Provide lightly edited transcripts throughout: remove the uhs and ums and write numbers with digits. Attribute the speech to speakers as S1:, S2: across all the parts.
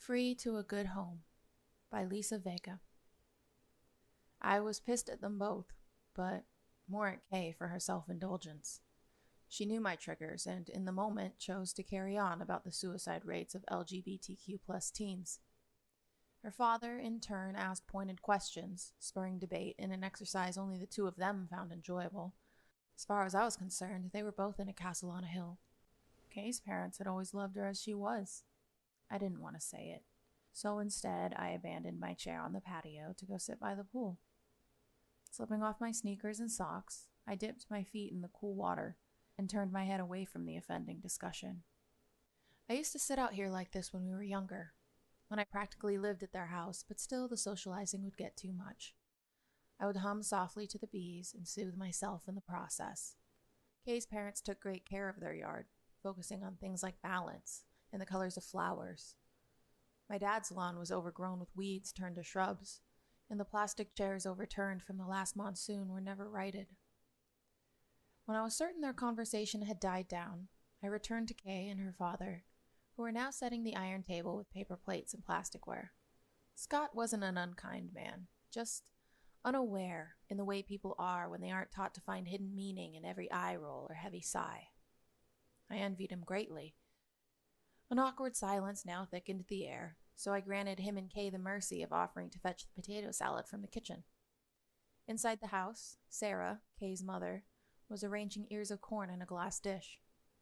S1: Free to a Good Home by Lisa Vega. I was pissed at them both, but more at Kay for her self-indulgence. She knew my triggers and, in the moment, chose to carry on about the suicide rates of LGBTQ plus teens. Her father, in turn, asked pointed questions, spurring debate in an exercise only the two of them found enjoyable. As far as I was concerned, they were both in a castle on a hill. Kay's parents had always loved her as she was. I didn't want to say it, so instead I abandoned my chair on the patio to go sit by the pool. Slipping off my sneakers and socks, I dipped my feet in the cool water and turned my head away from the offending discussion. I used to sit out here like this when we were younger, when I practically lived at their house, but still the socializing would get too much. I would hum softly to the bees and soothe myself in the process. Kay's parents took great care of their yard, focusing on things like balance and the colors of flowers. My dad's lawn was overgrown with weeds turned to shrubs, and the plastic chairs overturned from the last monsoon were never righted. When I was certain their conversation had died down, I returned to Kay and her father, who were now setting the iron table with paper plates and plasticware. Scott wasn't an unkind man, just unaware in the way people are when they aren't taught to find hidden meaning in every eye roll or heavy sigh. I envied him greatly. An awkward silence now thickened the air, so I granted him and Kay the mercy of offering to fetch the potato salad from the kitchen. Inside the house, Sarah, Kay's mother, was arranging ears of corn in a glass dish.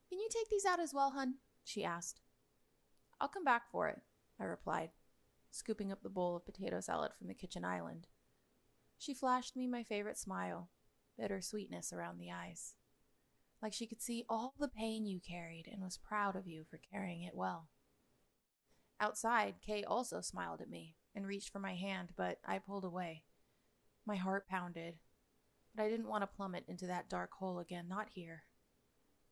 S1: "Can you take these out as well, hun?" she asked. "I'll come back for it," I replied, scooping up the bowl of potato salad from the kitchen island. She flashed me my favorite smile, bitter sweetness around the eyes, like she could see all the pain you carried and was proud of you for carrying it well. Outside, Kay also smiled at me and reached for my hand, but I pulled away. My heart pounded, but I didn't want to plummet into that dark hole again, not here.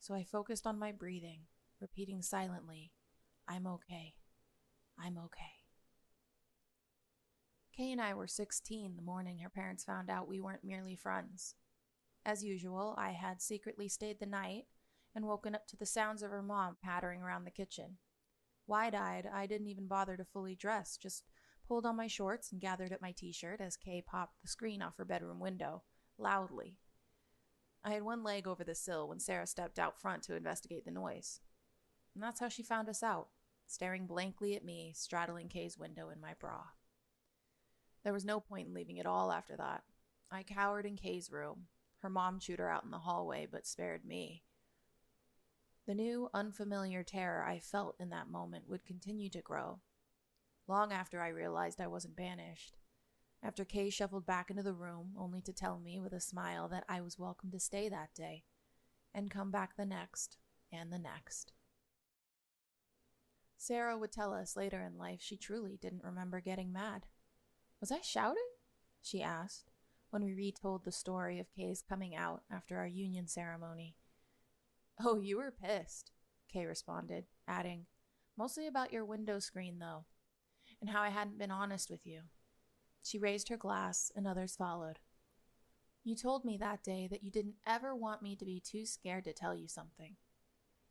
S1: So I focused on my breathing, repeating silently, "I'm okay. I'm okay." Kay and I were 16 the morning her parents found out we weren't merely friends. As usual, I had secretly stayed the night and woken up to the sounds of her mom pattering around the kitchen. Wide-eyed, I didn't even bother to fully dress, just pulled on my shorts and gathered at my t-shirt as Kay popped the screen off her bedroom window, loudly. I had one leg over the sill when Sarah stepped out front to investigate the noise. And that's how she found us out, staring blankly at me, straddling Kay's window in my bra. There was no point in leaving at all after that. I cowered in Kay's room. Her mom chewed her out in the hallway, but spared me. The new, unfamiliar terror I felt in that moment would continue to grow, long after I realized I wasn't banished. After Kay shuffled back into the room, only to tell me with a smile that I was welcome to stay that day, and come back the next, and the next. Sarah would tell us later in life she truly didn't remember getting mad. "Was I shouting?" she asked, when we retold the story of Kay's coming out after our union ceremony. "Oh, you were pissed," Kay responded, adding, "Mostly about your window screen, though, and how I hadn't been honest with you." She raised her glass, and others followed. "You told me that day that you didn't ever want me to be too scared to tell you something.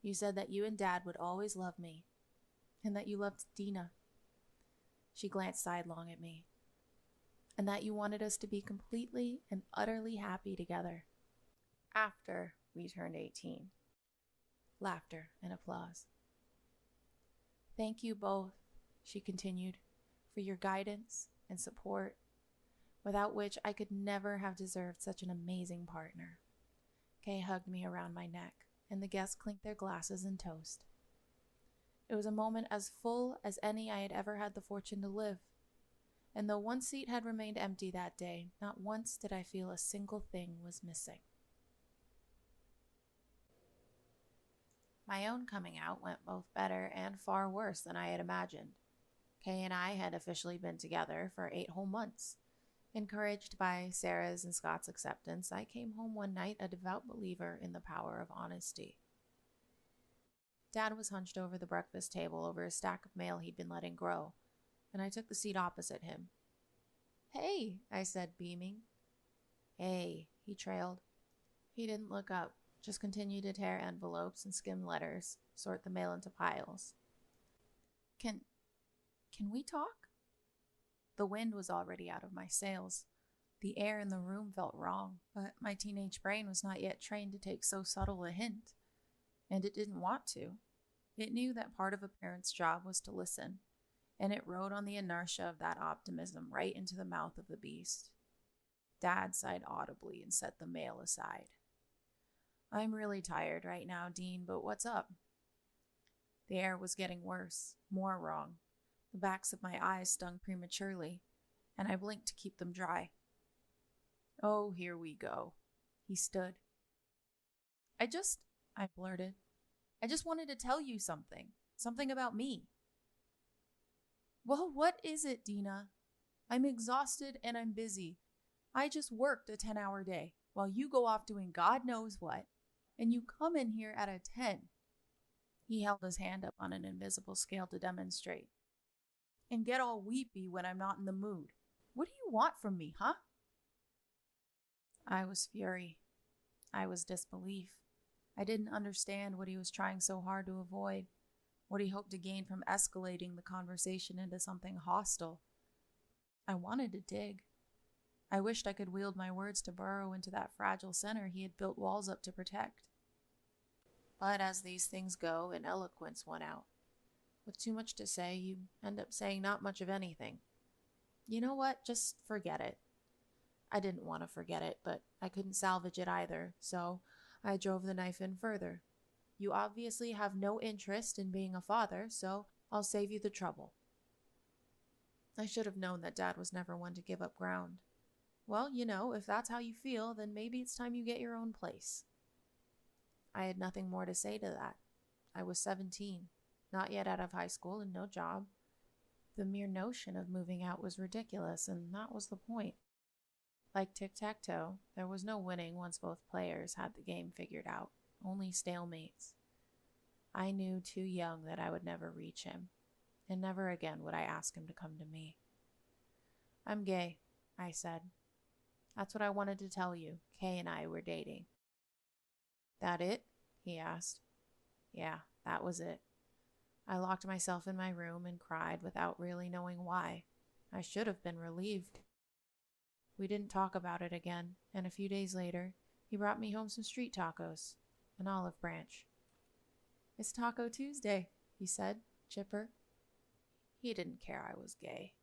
S1: You said that you and Dad would always love me, and that you loved Dina." She glanced sidelong at me. "And that you wanted us to be completely and utterly happy together. After we turned 18. Laughter and applause. "Thank you both," she continued, "for your guidance and support, without which I could never have deserved such an amazing partner." Kay hugged me around my neck, and the guests clinked their glasses in toast. It was a moment as full as any I had ever had the fortune to live. And though one seat had remained empty that day, not once did I feel a single thing was missing. My own coming out went both better and far worse than I had imagined. Kay and I had officially been together for 8 whole months. Encouraged by Sarah's and Scott's acceptance, I came home one night a devout believer in the power of honesty. Dad was hunched over the breakfast table over a stack of mail he'd been letting grow, and I took the seat opposite him. "Hey," I said, beaming. "Hey," he trailed. He didn't look up, just continued to tear envelopes and skim letters, sort the mail into piles. Can Can we talk? The wind was already out of my sails. The air in the room felt wrong, but my teenage brain was not yet trained to take so subtle a hint. And it didn't want to. It knew that part of a parent's job was to listen, and it rode on the inertia of that optimism right into the mouth of the beast. Dad sighed audibly and set the mail aside. I'm really tired right now, Dean, but what's up? The air was getting worse, more wrong. The backs of my eyes stung prematurely, and I blinked to keep them dry. Oh, here we go. He stood. I blurted. I just wanted to tell you something. Something about me. Well, what is it, Dina? I'm exhausted and I'm busy. I just worked a 10-hour day while you go off doing God knows what, and you come in here at a 10. He held his hand up on an invisible scale to demonstrate. And get all weepy when I'm not in the mood. What do you want from me, huh? I was fury. I was disbelief. I didn't understand what he was trying so hard to avoid, what he hoped to gain from escalating the conversation into something hostile. I wanted to dig. I wished I could wield my words to burrow into that fragile center he had built walls up to protect. But as these things go, an eloquence won out. With too much to say, you end up saying not much of anything. You know what? Just forget it. I didn't want to forget it, but I couldn't salvage it either, so I drove the knife in further. You obviously have no interest in being a father, so I'll save you the trouble. I should have known that Dad was never one to give up ground. Well, if that's how you feel, then maybe it's time you get your own place. I had nothing more to say to that. I was 17, not yet out of high school and no job. The mere notion of moving out was ridiculous, and that was the point. Like tic-tac-toe, there was no winning once both players had the game figured out, only stalemates. I knew too young that I would never reach him, and never again would I ask him to come to me. I'm gay, I said. That's what I wanted to tell you. Kay and I were dating. That it? He asked. Yeah, that was it. I locked myself in my room and cried without really knowing why. I should have been relieved. We didn't talk about it again, and a few days later, he brought me home some street tacos, an olive branch. It's Taco Tuesday, he said, chipper. He didn't care I was gay.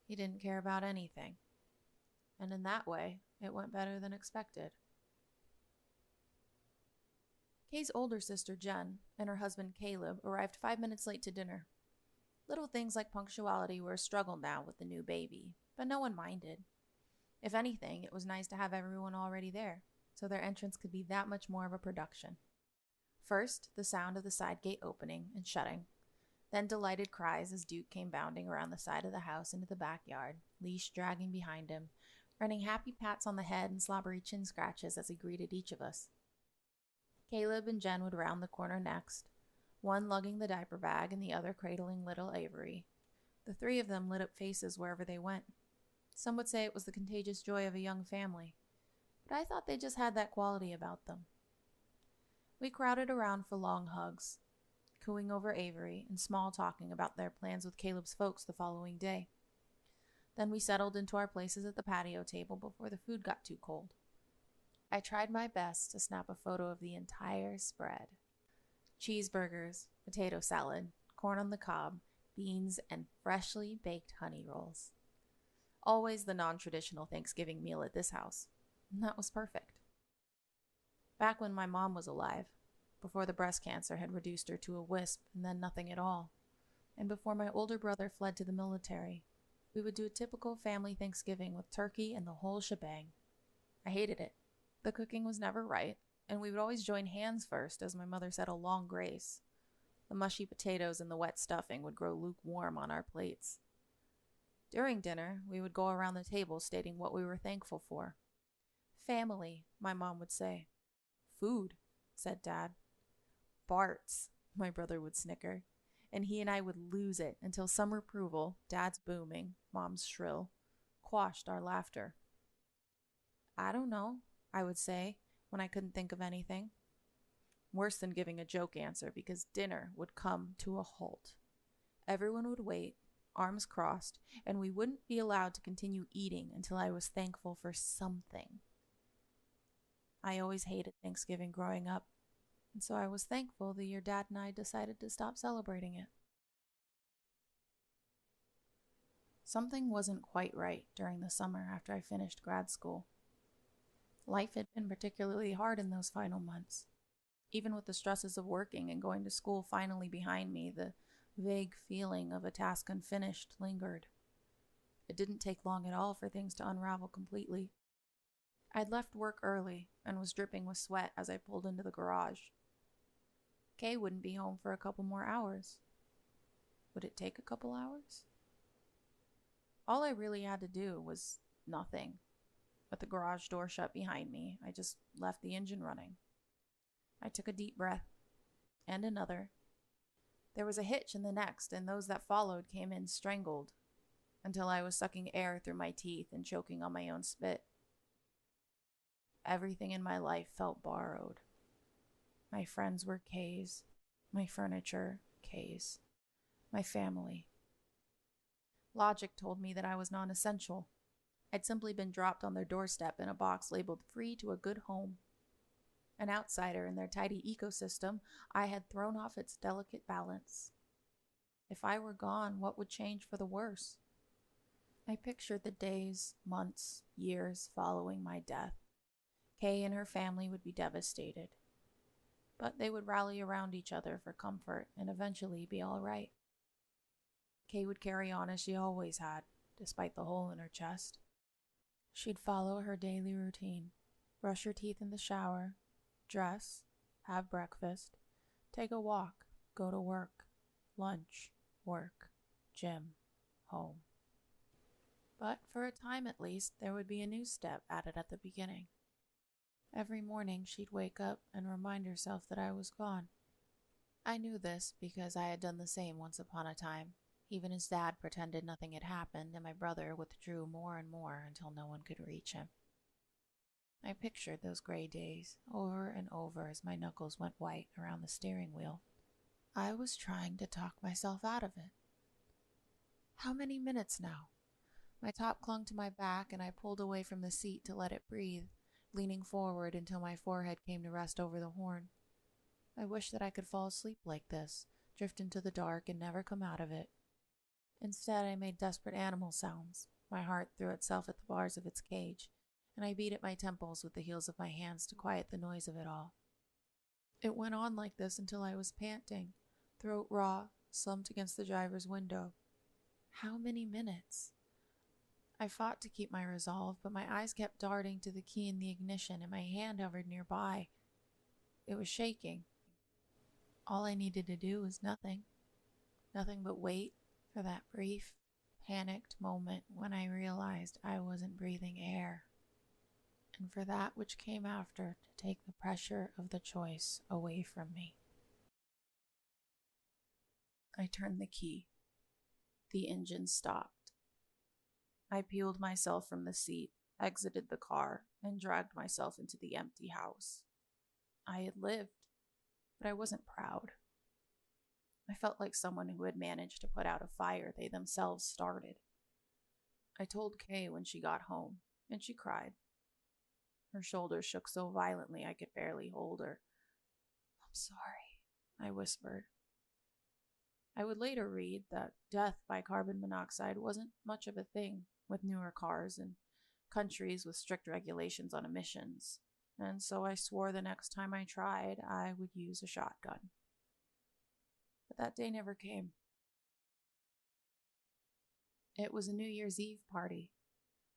S1: He didn't care about anything. And in that way, it went better than expected. Kay's older sister, Jen, and her husband, Caleb, arrived 5 minutes late to dinner. Little things like punctuality were a struggle now with the new baby, but no one minded. If anything, it was nice to have everyone already there, so their entrance could be that much more of a production. First, the sound of the side gate opening and shutting, then delighted cries as Duke came bounding around the side of the house into the backyard, leash dragging behind him, running happy pats on the head and slobbery chin scratches as he greeted each of us. Caleb and Jen would round the corner next, one lugging the diaper bag and the other cradling little Avery. The three of them lit up faces wherever they went. Some would say it was the contagious joy of a young family, but I thought they just had that quality about them. We crowded around for long hugs, cooing over Avery and small talking about their plans with Caleb's folks the following day. Then we settled into our places at the patio table before the food got too cold. I tried my best to snap a photo of the entire spread. Cheeseburgers, potato salad, corn on the cob, beans, and freshly baked honey rolls. Always the non-traditional Thanksgiving meal at this house. And that was perfect. Back when my mom was alive, before the breast cancer had reduced her to a wisp and then nothing at all, and before my older brother fled to the military, we would do a typical family Thanksgiving with turkey and the whole shebang. I hated it. The cooking was never right, and we would always join hands first as my mother said a long grace. The mushy potatoes and the wet stuffing would grow lukewarm on our plates. During dinner, we would go around the table stating what we were thankful for. Family, my mom would say. Food, said Dad. Barts, my brother would snicker, and he and I would lose it until some reproval, Dad's booming, Mom's shrill, quashed our laughter. I don't know, I would say, when I couldn't think of anything. Worse than giving a joke answer, because dinner would come to a halt. Everyone would wait, arms crossed, and we wouldn't be allowed to continue eating until I was thankful for something. I always hated Thanksgiving growing up, and so I was thankful the year Dad and I decided to stop celebrating it. Something wasn't quite right during the summer after I finished grad school. Life had been particularly hard in those final months. Even with the stresses of working and going to school finally behind me, the vague feeling of a task unfinished lingered. It didn't take long at all for things to unravel completely. I'd left work early and was dripping with sweat as I pulled into the garage. Kay wouldn't be home for a couple more hours. Would it take a couple hours? All I really had to do was nothing. With the garage door shut behind me, I just left the engine running. I took a deep breath, and another. There was a hitch in the next, and those that followed came in strangled, until I was sucking air through my teeth and choking on my own spit. Everything in my life felt borrowed. My friends were K's, my furniture, K's, my family. Logic told me that I was non-essential. I'd simply been dropped on their doorstep in a box labeled free to a good home. An outsider in their tidy ecosystem, I had thrown off its delicate balance. If I were gone, what would change for the worse? I pictured the days, months, years following my death. Kay and her family would be devastated, but they would rally around each other for comfort and eventually be all right. Kay would carry on as she always had, despite the hole in her chest. She'd follow her daily routine, brush her teeth in the shower, dress, have breakfast, take a walk, go to work, lunch, work, gym, home. But for a time at least, there would be a new step added at the beginning. Every morning she'd wake up and remind herself that I was gone. I knew this because I had done the same once upon a time, even as Dad pretended nothing had happened and my brother withdrew more and more until no one could reach him. I pictured those gray days over and over as my knuckles went white around the steering wheel. I was trying to talk myself out of it. How many minutes now? My top clung to my back and I pulled away from the seat to let it breathe, leaning forward until my forehead came to rest over the horn. I wished that I could fall asleep like this, drift into the dark and never come out of it. Instead, I made desperate animal sounds. My heart threw itself at the bars of its cage, and I beat at my temples with the heels of my hands to quiet the noise of it all. It went on like this until I was panting, throat raw, slumped against the driver's window. How many minutes? I fought to keep my resolve, but my eyes kept darting to the key in the ignition and my hand hovered nearby. It was shaking. All I needed to do was nothing but wait for that brief, panicked moment when I realized I wasn't breathing air, and for that which came after to take the pressure of the choice away from me. I turned the key. The engine stopped. I peeled myself from the seat, exited the car, and dragged myself into the empty house. I had lived, but I wasn't proud. I felt like someone who had managed to put out a fire they themselves started. I told Kay when she got home, and she cried. Her shoulders shook so violently I could barely hold her. "I'm sorry," I whispered. I would later read that death by carbon monoxide wasn't much of a thing with newer cars and countries with strict regulations on emissions, and so I swore the next time I tried, I would use a shotgun. But that day never came. It was a New Year's Eve party,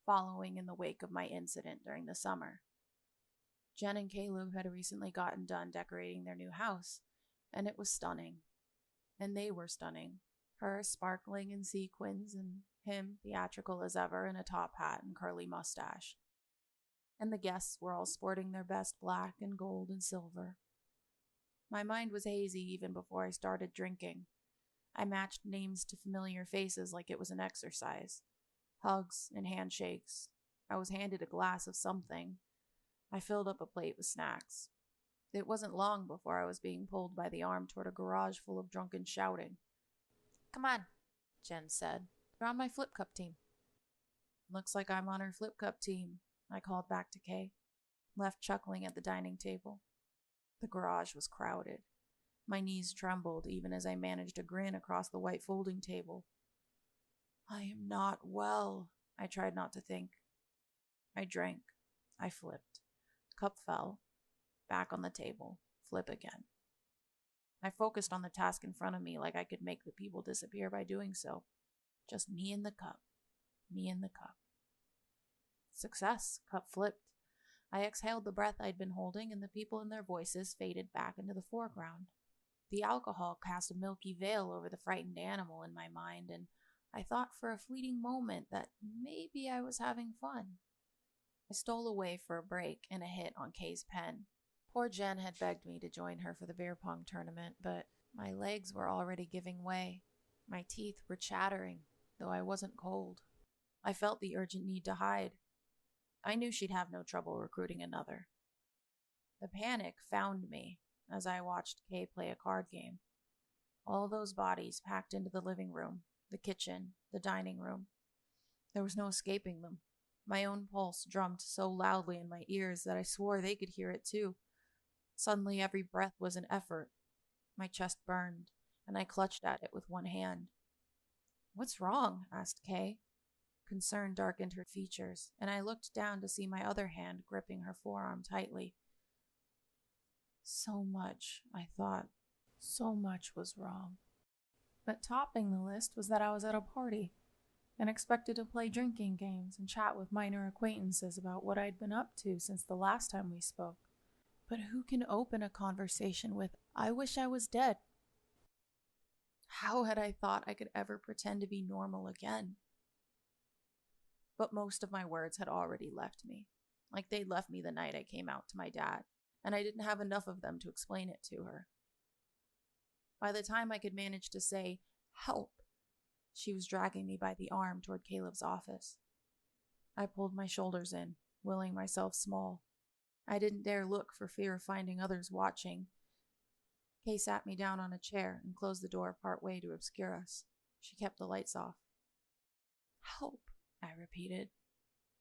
S1: following in the wake of my incident during the summer. Jen and Caleb had recently gotten done decorating their new house, and it was stunning. And they were stunning, her sparkling in sequins and him theatrical as ever in a top hat and curly mustache. And the guests were all sporting their best black and gold and silver. My mind was hazy even before I started drinking. I matched names to familiar faces like it was an exercise. Hugs and handshakes. I was handed a glass of something. I filled up a plate with snacks. It wasn't long before I was being pulled by the arm toward a garage full of drunken shouting. "Come on, Jen said. "You're on my flip cup team." "Looks like I'm on her flip cup team," I called back to Kay, left chuckling at the dining table. The garage was crowded. My knees trembled even as I managed a grin across the white folding table. "I am not well," I tried not to think. I drank. I flipped. Cup fell. Back on the table. Flip again. I focused on the task in front of me like I could make the people disappear by doing so. Just me and the cup. Me and the cup. Success. Cup flipped. I exhaled the breath I'd been holding, and the people and their voices faded back into the foreground. The alcohol cast a milky veil over the frightened animal in my mind, and I thought for a fleeting moment that maybe I was having fun. I stole away for a break and a hit on Kay's pen. Poor Jen had begged me to join her for the beer pong tournament, but my legs were already giving way. My teeth were chattering, though I wasn't cold. I felt the urgent need to hide. I knew she'd have no trouble recruiting another. The panic found me as I watched Kay play a card game. All those bodies packed into the living room, the kitchen, the dining room. There was no escaping them. My own pulse drummed so loudly in my ears that I swore they could hear it too. Suddenly every breath was an effort. My chest burned, and I clutched at it with one hand. "What's wrong?" asked Kay. Concern darkened her features, and I looked down to see my other hand gripping her forearm tightly. So much, I thought. So much was wrong. But topping the list was that I was at a party and expected to play drinking games and chat with minor acquaintances about what I'd been up to since the last time we spoke. But who can open a conversation with, "I wish I was dead"? How had I thought I could ever pretend to be normal again? But most of my words had already left me, like they'd left me the night I came out to my dad, and I didn't have enough of them to explain it to her. By the time I could manage to say, "Help," she was dragging me by the arm toward Caleb's office. I pulled my shoulders in, willing myself small. I didn't dare look for fear of finding others watching. Kay sat me down on a chair and closed the door part way to obscure us. She kept the lights off. "Help," I repeated.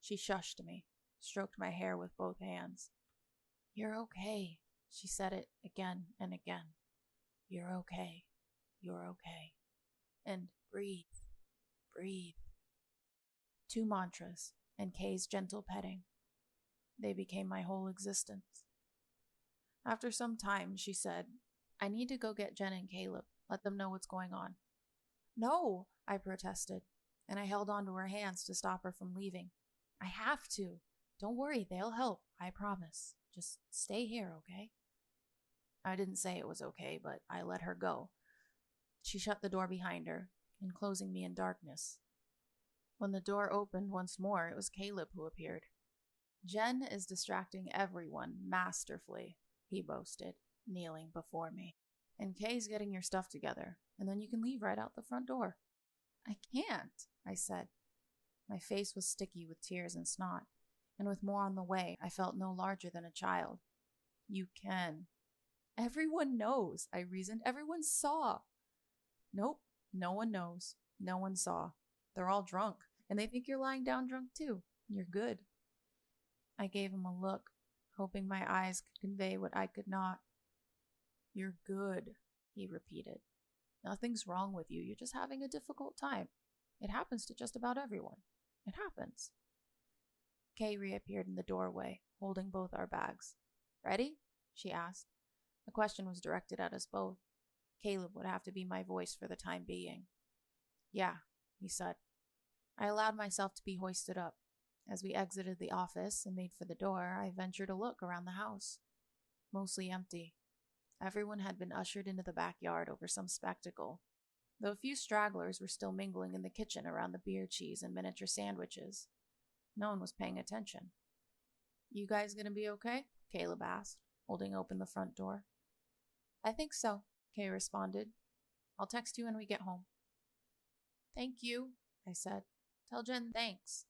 S1: She shushed me, stroked my hair with both hands. "You're okay," she said it again and again. "You're okay. You're okay. And breathe. Breathe." 2 mantras and Kay's gentle petting. They became my whole existence. After some time, she said, "I need to go get Jen and Caleb. Let them know what's going on." "No," I protested, and I held onto her hands to stop her from leaving. "I have to. Don't worry, they'll help, I promise. Just stay here, okay?" I didn't say it was okay, but I let her go. She shut the door behind her, enclosing me in darkness. When the door opened once more, it was Caleb who appeared. "Jen is distracting everyone masterfully," he boasted, kneeling before me. "And Kay's getting your stuff together, and then you can leave right out the front door." "I can't," I said. My face was sticky with tears and snot, and with more on the way, I felt no larger than a child. "You can." "Everyone knows," I reasoned. "Everyone saw." "Nope, no one knows. No one saw. They're all drunk, and they think you're lying down drunk too. You're good." I gave him a look, hoping my eyes could convey what I could not. "You're good," he repeated. "Nothing's wrong with you. You're just having a difficult time. It happens to just about everyone. It happens." Kay reappeared in the doorway, holding both our bags. "Ready?" she asked. The question was directed at us both. Caleb would have to be my voice for the time being. "Yeah," he said. I allowed myself to be hoisted up. As we exited the office and made for the door, I ventured a look around the house. Mostly empty. Everyone had been ushered into the backyard over some spectacle, though a few stragglers were still mingling in the kitchen around the beer cheese and miniature sandwiches. No one was paying attention. "You guys gonna be okay?" Caleb asked, holding open the front door. "I think so," Kay responded. "I'll text you when we get home." "Thank you," I said. "Tell Jen thanks.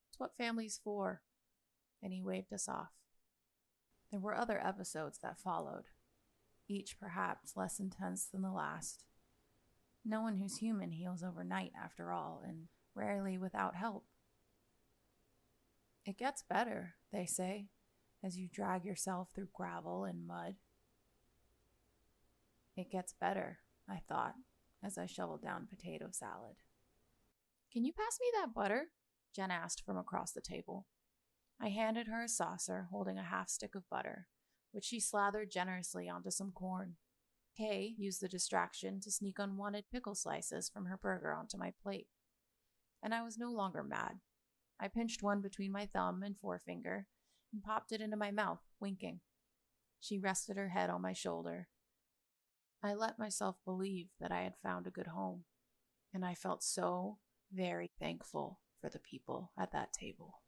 S1: It's what family's for." And he waved us off. There were other episodes that followed, each perhaps less intense than the last. No one who's human heals overnight, after all, and rarely without help. It gets better, they say, as you drag yourself through gravel and mud. It gets better, I thought, as I shoveled down potato salad. Can you pass me that butter? Jen asked from across the table. I handed her a saucer holding a half stick of butter, which she slathered generously onto some corn. Kay used the distraction to sneak unwanted pickle slices from her burger onto my plate. And I was no longer mad. I pinched one between my thumb and forefinger and popped it into my mouth, winking. She rested her head on my shoulder. I let myself believe that I had found a good home, and I felt so very thankful for the people at that table.